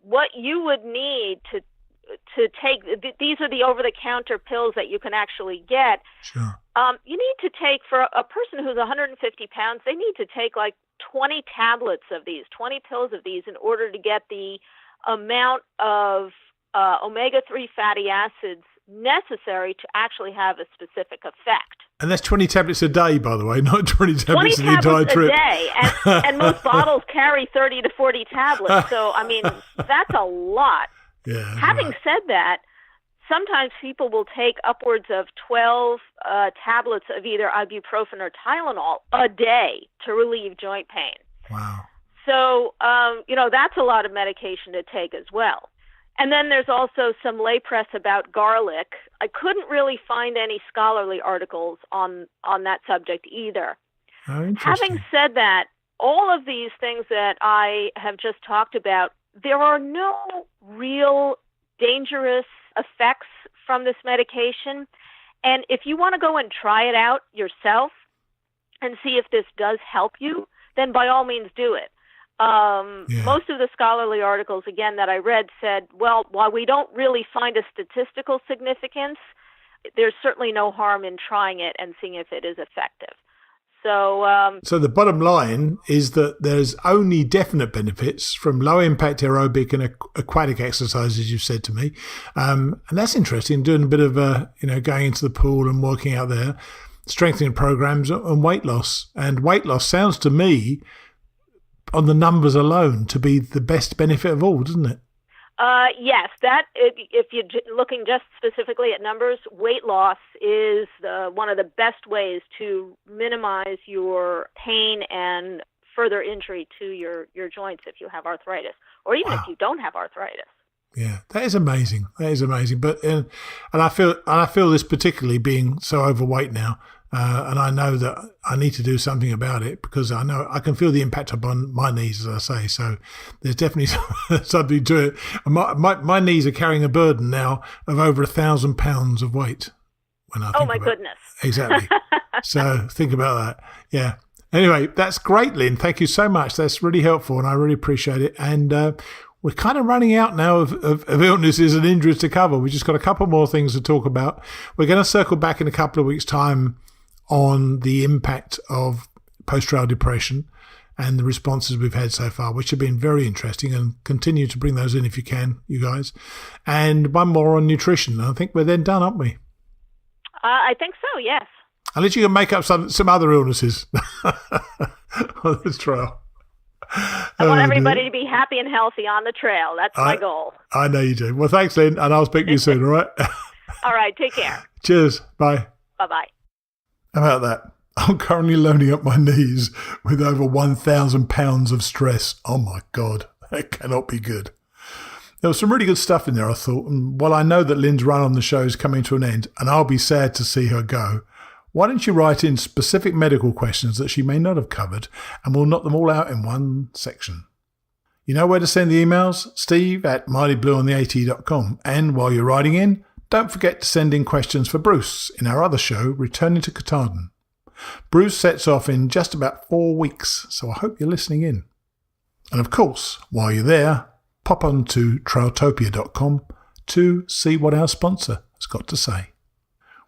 what you would need to take, these are the over-the-counter pills that you can actually get. Sure. You need to take, for a person who's 150 pounds, they need to take like 20 tablets of these, 20 pills of these in order to get the amount of omega-3 fatty acids necessary to actually have a specific effect. And that's 20 tablets a day, by the way, not 20 tablets in the entire trip. 20 tablets a day, and most bottles carry 30 to 40 tablets. So, I mean, that's a lot. Yeah. Having said that, sometimes people will take upwards of 12 tablets of either ibuprofen or Tylenol a day to relieve joint pain. Wow. So, that's a lot of medication to take as well. And then there's also some lay press about garlic. I couldn't really find any scholarly articles on that subject either. Oh, interesting. Having said that, all of these things that I have just talked about, there are no real dangerous effects from this medication. And if you want to go and try it out yourself and see if this does help you, then by all means do it. Most of the scholarly articles, again, that I read said, well, while we don't really find a statistical significance, there's certainly no harm in trying it and seeing if it is effective. So the bottom line is that there's only definite benefits from low-impact aerobic and aquatic exercises, you've said to me. And that's interesting, doing a bit of, going into the pool and working out there, strengthening programs and weight loss. And weight loss sounds to me, on the numbers alone, to be the best benefit of all, doesn't it? Yes, that if you're looking just specifically at numbers, weight loss is one of the best ways to minimize your pain and further injury to your joints if you have arthritis, or even if you don't have arthritis. Yeah, that is amazing. But and I feel this particularly being so overweight now. And I know that I need to do something about it because I know I can feel the impact upon my knees, as I say. So there's definitely something to it. My knees are carrying a burden now of over 1,000 pounds of weight. When I think my goodness! Exactly. So think about that. Yeah. Anyway, that's great, Lynne. Thank you so much. That's really helpful, and I really appreciate it. And we're kind of running out now of illnesses and injuries to cover. We've just got a couple more things to talk about. We're going to circle back in a couple of weeks' time on the impact of post-trial depression and the responses we've had so far, which have been very interesting, and continue to bring those in if you can, you guys. And one more on nutrition. I think we're then done, aren't we? I think so, yes. Unless you can make up some other illnesses on this trail. I want everybody to be happy and healthy on the trail. That's my goal. I know you do. Well, thanks, Lynne, and I'll speak to you soon, all right? All right, take care. Cheers. Bye. Bye-bye. How about that? I'm currently loading up my knees with over 1,000 pounds of stress. Oh, my God. That cannot be good. There was some really good stuff in there, I thought. And while I know that Lynne's run on the show is coming to an end, and I'll be sad to see her go, why don't you write in specific medical questions that she may not have covered, and we'll knock them all out in one section. You know where to send the emails? steve@mighty-blue-on-the-at.com. And while you're writing in, don't forget to send in questions for Bruce in our other show, Returning to Katahdin. Bruce sets off in just about 4 weeks, so I hope you're listening in. And of course, while you're there, pop on to trailtopia.com to see what our sponsor has got to say.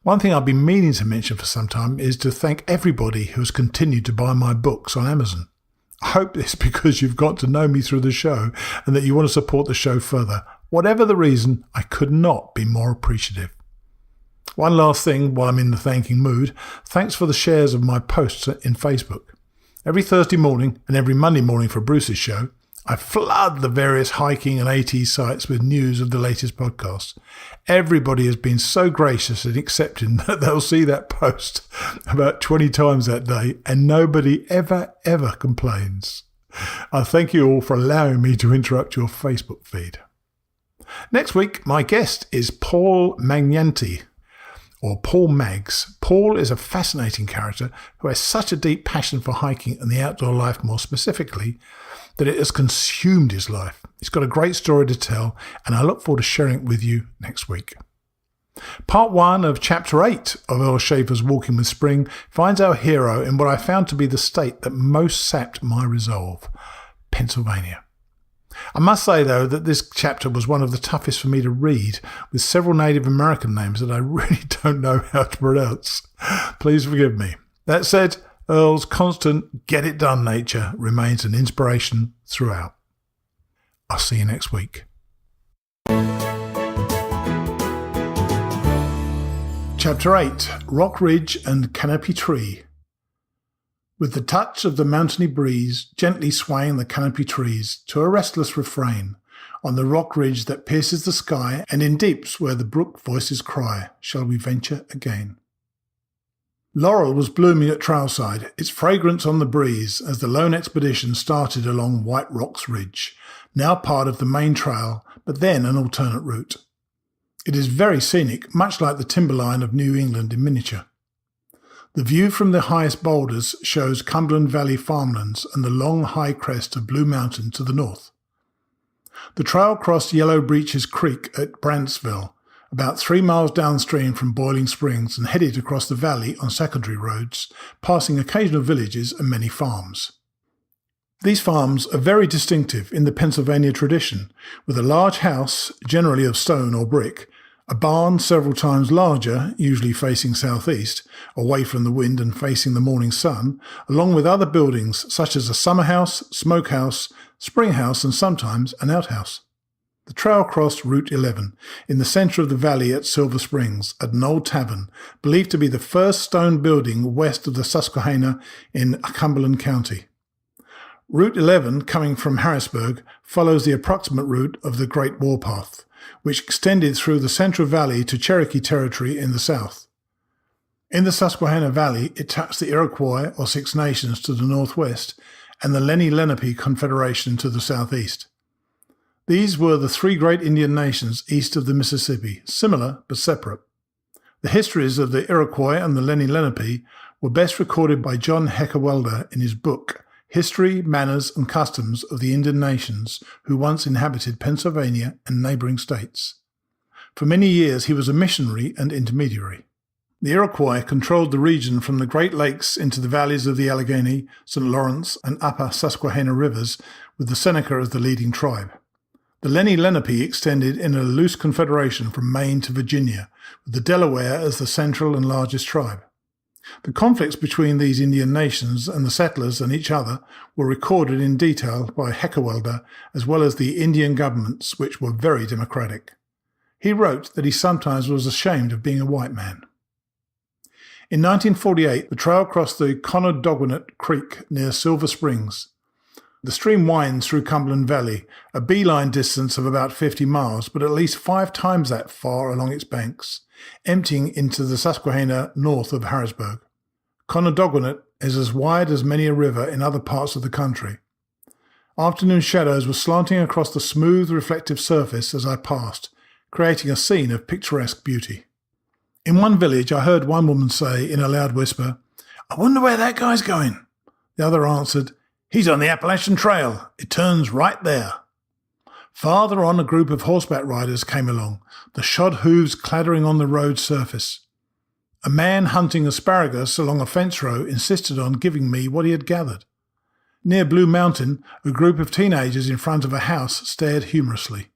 One thing I've been meaning to mention for some time is to thank everybody who's continued to buy my books on Amazon. I hope it's because you've got to know me through the show and that you want to support the show further. Whatever the reason, I could not be more appreciative. One last thing while I'm in the thanking mood, thanks for the shares of my posts in Facebook. Every Thursday morning and every Monday morning for Bruce's show, I flood the various hiking and AT sites with news of the latest podcasts. Everybody has been so gracious in accepting that they'll see that post about 20 times that day, and nobody ever complains. I thank you all for allowing me to interrupt your Facebook feed. Next week, my guest is Paul Magnanti, or Paul Maggs. Paul is a fascinating character who has such a deep passion for hiking and the outdoor life more specifically, that it has consumed his life. He's got a great story to tell, and I look forward to sharing it with you next week. Part 1 of Chapter 8 of Earl Schaefer's Walking with Spring finds our hero in what I found to be the state that most sapped my resolve, Pennsylvania. I must say, though, that this chapter was one of the toughest for me to read, with several Native American names that I really don't know how to pronounce. Please forgive me. That said, Earl's constant get-it-done nature remains an inspiration throughout. I'll see you next week. Chapter 8, Rock Ridge and Canopy Tree. With the touch of the mountainy breeze gently swaying the canopy trees to a restless refrain, on the rock ridge that pierces the sky and in deeps where the brook voices cry, shall we venture again. Laurel was blooming at trailside, its fragrance on the breeze as the lone expedition started along White Rocks Ridge, now part of the main trail, but then an alternate route. It is very scenic, much like the timberline of New England in miniature. The view from the highest boulders shows Cumberland Valley farmlands and the long high crest of Blue Mountain to the north. The trail crossed Yellow Breeches Creek at Brantsville, about 3 miles downstream from Boiling Springs, and headed across the valley on secondary roads, passing occasional villages and many farms. These farms are very distinctive in the Pennsylvania tradition, with a large house, generally of stone or brick, a barn several times larger, usually facing southeast, away from the wind and facing the morning sun, along with other buildings such as a summer house, smokehouse, spring house, and sometimes an outhouse. The trail crossed Route 11 in the centre of the valley at Silver Springs at an old tavern, believed to be the first stone building west of the Susquehanna in Cumberland County. Route 11, coming from Harrisburg, follows the approximate route of the Great Warpath, which extended through the Central Valley to Cherokee Territory in the south. In the Susquehanna Valley, it taps the Iroquois, or Six Nations, to the northwest, and the Lenni-Lenape Confederation to the southeast. These were the 3 great Indian nations east of the Mississippi, similar but separate. The histories of the Iroquois and the Lenni-Lenape were best recorded by John Heckewelder in his book, History, Manners and Customs of the Indian Nations who once inhabited Pennsylvania and neighbouring states. For many years he was a missionary and intermediary. The Iroquois controlled the region from the Great Lakes into the valleys of the Allegheny, St. Lawrence and Upper Susquehanna rivers, with the Seneca as the leading tribe. The Lenni-Lenape extended in a loose confederation from Maine to Virginia, with the Delaware as the central and largest tribe. The conflicts between these Indian nations and the settlers and each other were recorded in detail by Heckewelder, as well as the Indian governments, which were very democratic. He wrote that he sometimes was ashamed of being a white man. In 1948, the trail crossed the Connedoguanet Creek near Silver Springs. The stream winds through Cumberland Valley, a beeline distance of about 50 miles, but at least 5 times that far along its banks, emptying into the Susquehanna north of Harrisburg. Connedoguanet is as wide as many a river in other parts of the country. Afternoon shadows were slanting across the smooth, reflective surface as I passed, creating a scene of picturesque beauty. In one village, I heard one woman say in a loud whisper, "I wonder where that guy's going." The other answered, "He's on the Appalachian Trail. It turns right there." Farther on, a group of horseback riders came along, the shod hooves clattering on the road surface. A man hunting asparagus along a fence row insisted on giving me what he had gathered. Near Blue Mountain, a group of teenagers in front of a house stared humorously.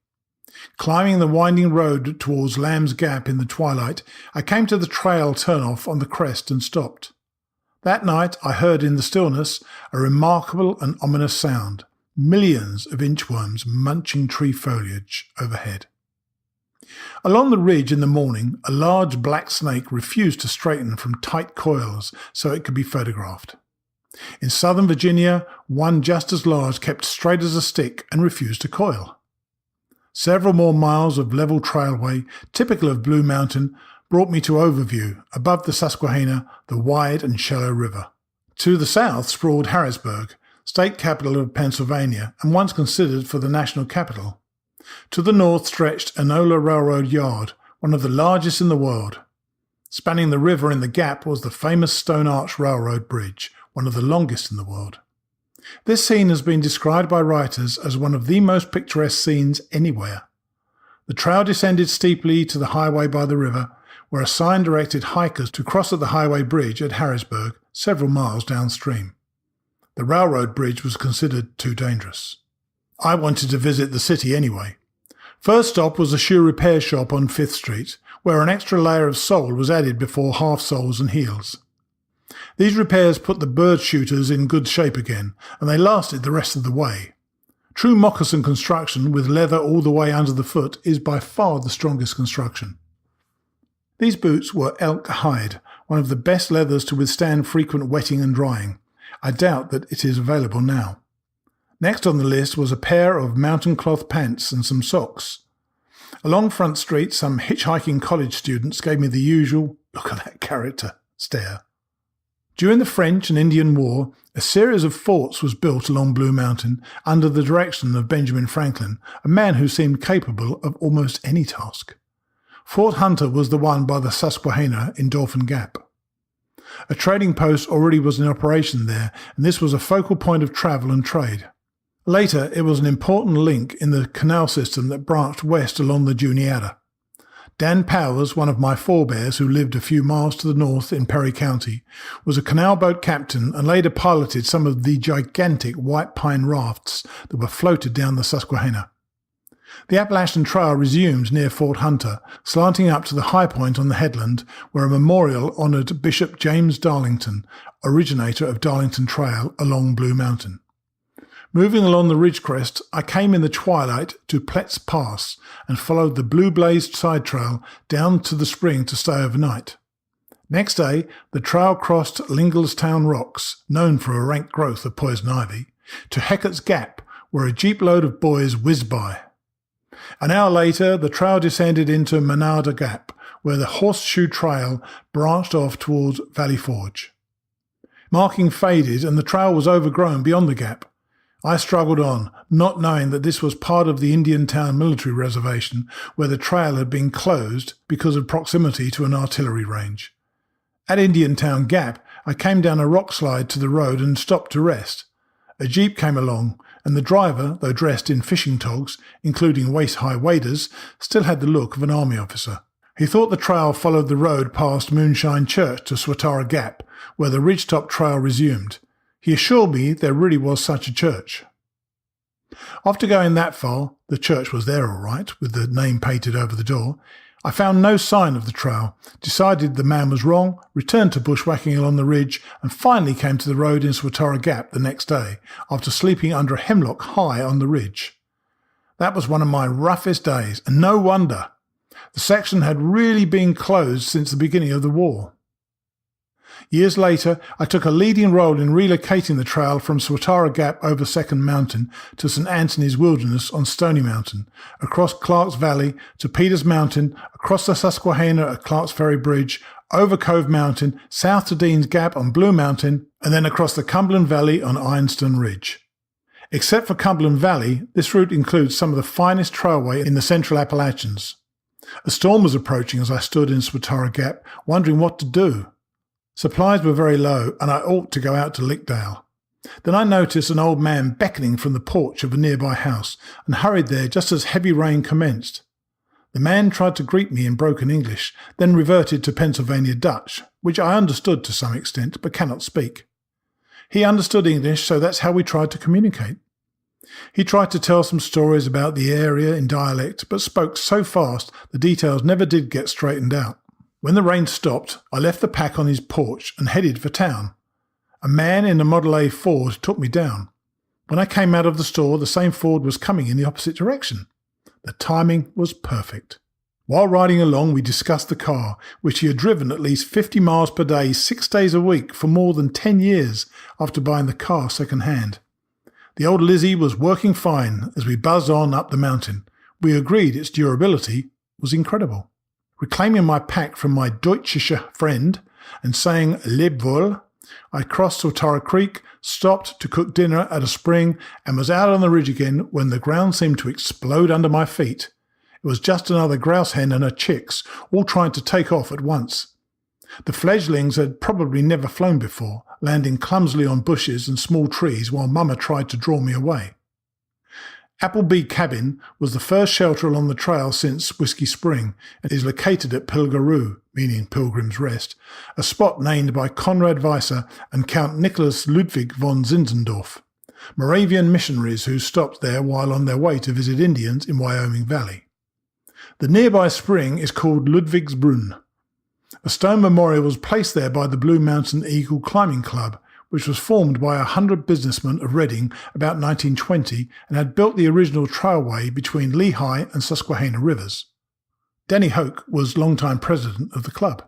Climbing the winding road towards Lamb's Gap in the twilight, I came to the trail turnoff on the crest and stopped. That night I heard in the stillness a remarkable and ominous sound, millions of inchworms munching tree foliage overhead. Along the ridge in the morning, a large black snake refused to straighten from tight coils so it could be photographed. In southern Virginia, one just as large kept straight as a stick and refused to coil. Several more miles of level trailway, typical of Blue Mountain, brought me to Overview, above the Susquehanna, the wide and shallow river. To the south sprawled Harrisburg, state capital of Pennsylvania and once considered for the national capital. To the north stretched Enola Railroad Yard, one of the largest in the world. Spanning the river in the gap was the famous Stone Arch Railroad Bridge, one of the longest in the world. This scene has been described by writers as one of the most picturesque scenes anywhere. The trail descended steeply to the highway by the river, where a sign directed hikers to cross at the highway bridge at Harrisburg, several miles downstream. The railroad bridge was considered too dangerous. I wanted to visit the city anyway. First stop was a shoe repair shop on 5th Street, where an extra layer of sole was added before half soles and heels. These repairs put the bird shooters in good shape again, and they lasted the rest of the way. True moccasin construction with leather all the way under the foot is by far the strongest construction. These boots were elk hide, one of the best leathers to withstand frequent wetting and drying. I doubt that it is available now. Next on the list was a pair of mountain cloth pants and some socks. Along Front Street, some hitchhiking college students gave me the usual, "look at that character," stare. During the French and Indian War, a series of forts was built along Blue Mountain under the direction of Benjamin Franklin, a man who seemed capable of almost any task. Fort Hunter was the one by the Susquehanna in Dauphin Gap. A trading post already was in operation there, and this was a focal point of travel and trade. Later, it was an important link in the canal system that branched west along the Juniata. Dan Powers, one of my forebears who lived a few miles to the north in Perry County, was a canal boat captain and later piloted some of the gigantic white pine rafts that were floated down the Susquehanna. The Appalachian Trail resumed near Fort Hunter, slanting up to the high point on the headland where a memorial honoured Bishop James Darlington, originator of Darlington Trail along Blue Mountain. Moving along the ridge crest, I came in the twilight to Pletts Pass and followed the blue-blazed side trail down to the spring to stay overnight. Next day, the trail crossed Linglestown Rocks, known for a rank growth of poison ivy, to Heckett's Gap, where a jeep-load of boys whizzed by. An hour later, the trail descended into Manada Gap, where the Horseshoe Trail branched off towards Valley Forge. Marking faded and the trail was overgrown beyond the gap. I struggled on, not knowing that this was part of the Indiantown military reservation where the trail had been closed because of proximity to an artillery range. At Indiantown Gap, I came down a rock slide to the road and stopped to rest. A jeep came along, and the driver, though dressed in fishing togs, including waist-high waders, still had the look of an army officer. He thought the trail followed the road past Moonshine Church to Swatara Gap, where the ridgetop trail resumed. He assured me there really was such a church. After going that far, the church was there all right, with the name painted over the door, I found no sign of the trail, decided the man was wrong, returned to bushwhacking along the ridge, and finally came to the road in Swatara Gap the next day, after sleeping under a hemlock high on the ridge. That was one of my roughest days, and no wonder. The section had really been closed since the beginning of the war. Years later, I took a leading role in relocating the trail from Swatara Gap over Second Mountain to St. Anthony's Wilderness on Stony Mountain, across Clark's Valley to Peters Mountain, across the Susquehanna at Clark's Ferry Bridge, over Cove Mountain, south to Dean's Gap on Blue Mountain, and then across the Cumberland Valley on Ironstone Ridge. Except for Cumberland Valley, this route includes some of the finest trailway in the Central Appalachians. A storm was approaching as I stood in Swatara Gap, wondering what to do. Supplies were very low, and I ought to go out to Lickdale. Then I noticed an old man beckoning from the porch of a nearby house, and hurried there just as heavy rain commenced. The man tried to greet me in broken English, then reverted to Pennsylvania Dutch, which I understood to some extent, but cannot speak. He understood English, so that's how we tried to communicate. He tried to tell some stories about the area in dialect, but spoke so fast the details never did get straightened out. When the rain stopped, I left the pack on his porch and headed for town. A man in a Model A Ford took me down. When I came out of the store, the same Ford was coming in the opposite direction. The timing was perfect. While riding along, we discussed the car, which he had driven at least 50 miles per day, 6 days a week for more than 10 years after buying the car second-hand. The old Lizzie was working fine as we buzzed on up the mountain. We agreed its durability was incredible. Reclaiming my pack from my Deutsche friend and saying leb wohl, I crossed Swatara Creek, stopped to cook dinner at a spring, and was out on the ridge again when the ground seemed to explode under my feet. It was just another grouse hen and her chicks, all trying to take off at once. The fledglings had probably never flown before, landing clumsily on bushes and small trees while Mama tried to draw me away. Appleby Cabin was the first shelter along the trail since Whiskey Spring and is located at Pilgaroo, meaning Pilgrim's Rest, a spot named by Conrad Weiser and Count Nicholas Ludwig von Zinzendorf, Moravian missionaries who stopped there while on their way to visit Indians in Wyoming Valley. The nearby spring is called Ludwigsbrunn. A stone memorial was placed there by the Blue Mountain Eagle Climbing Club, which was formed by 100 businessmen of Reading about 1920 and had built the original trailway between Lehigh and Susquehanna rivers. Danny Hoke was longtime president of the club.